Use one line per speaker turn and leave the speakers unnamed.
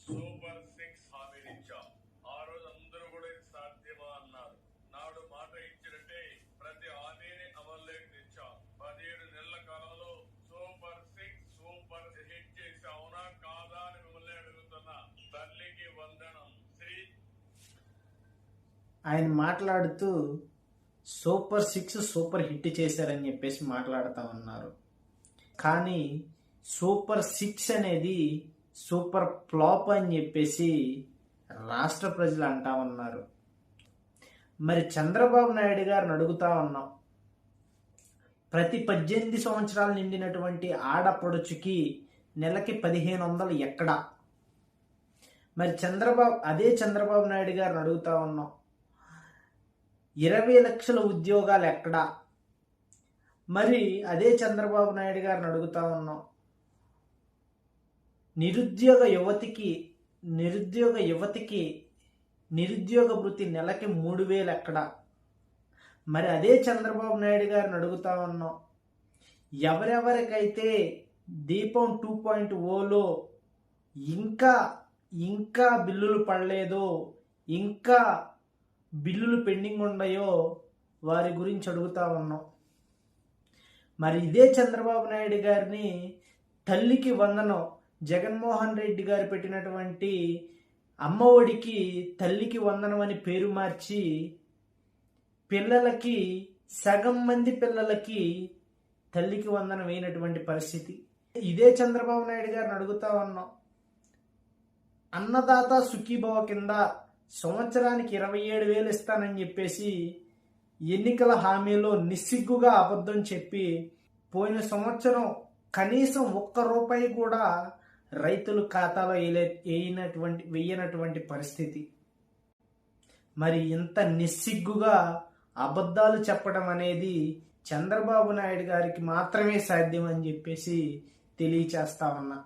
Super 6 హామీలు ఇచ్చాం. ఆ రోజు అందరూ కూడా ఇది సాధ్యమా అన్నారు. నాడు మాట ఇచ్చినట్టే ప్రతి హామీని అమల్లోకి తెచ్చాం. 17 నెలల కాలంలో సూపర్ 6 సూపర్ హిట్ చేసి అవునా కాదా అని మిమ్మల్ని అడుగుతున్నా. తల్లికి వందనం.
ఆయన మాట్లాడుతూ సూపర్ 6 సూపర్ హిట్ చేశారని చెప్పేసి మాట్లాడుతూ ఉన్నారు. కానీ సూపర్ 6 అనేది సూపర్ ఫ్లాప్ అని చెప్పేసి రాష్ట్ర ప్రజలు అంటా ఉన్నారు. మరి చంద్రబాబు నాయుడు గారిని అడుగుతా ఉన్నాం, ప్రతి 18 సంవత్సరాలు నిండినటువంటి ఆడపడుచుకి నెలకి 1500 ఎక్కడా? మరి అదే చంద్రబాబు నాయుడు గారిని అడుగుతా ఉన్నాం, 20 లక్షల ఉద్యోగాలు ఎక్కడా? మరి అదే చంద్రబాబు నాయుడు గారిని అడుగుతా ఉన్నాం, నిరుద్యోగ యువతికి నిరుద్యోగ భృతి నెలకి 3000 ఎక్కడా? మరి అదే చంద్రబాబు నాయుడు గారిని అడుగుతా ఉన్నాం, ఎవరెవరికైతే దీపం 2.0లో ఇంకా బిల్లులు పడలేదో, ఇంకా బిల్లులు పెండింగ్ ఉన్నాయో వారి గురించి అడుగుతా ఉన్నాం. మరి ఇదే చంద్రబాబు నాయుడు గారిని తల్లికి వందనం, జగన్మోహన్ రెడ్డి గారు పెట్టినటువంటి అమ్మఒడికి తల్లికి వందనం అని పేరు మార్చి పిల్లలకి సగం మంది పిల్లలకి తల్లికి వందనం అయినటువంటి పరిస్థితి. ఇదే చంద్రబాబు నాయుడు గారిని అడుగుతా ఉన్నాం, అన్నదాత సుఖీభవ కింద సంవత్సరానికి 27,000 ఇస్తానని చెప్పేసి ఎన్నికల హామీలో నిస్సిగ్గుగా అబద్ధం చెప్పి పోయిన సంవత్సరం కనీసం 1 రూపాయి కూడా రైతుల ఖాతాలో వేయనటువంటి పరిస్థితి. మరి ఇంత నిస్సిగ్గుగా అబద్ధాలు చెప్పడం అనేది చంద్రబాబు నాయుడు గారికి మాత్రమే సాధ్యం అని చెప్పేసి తెలియచేస్తా ఉన్నా.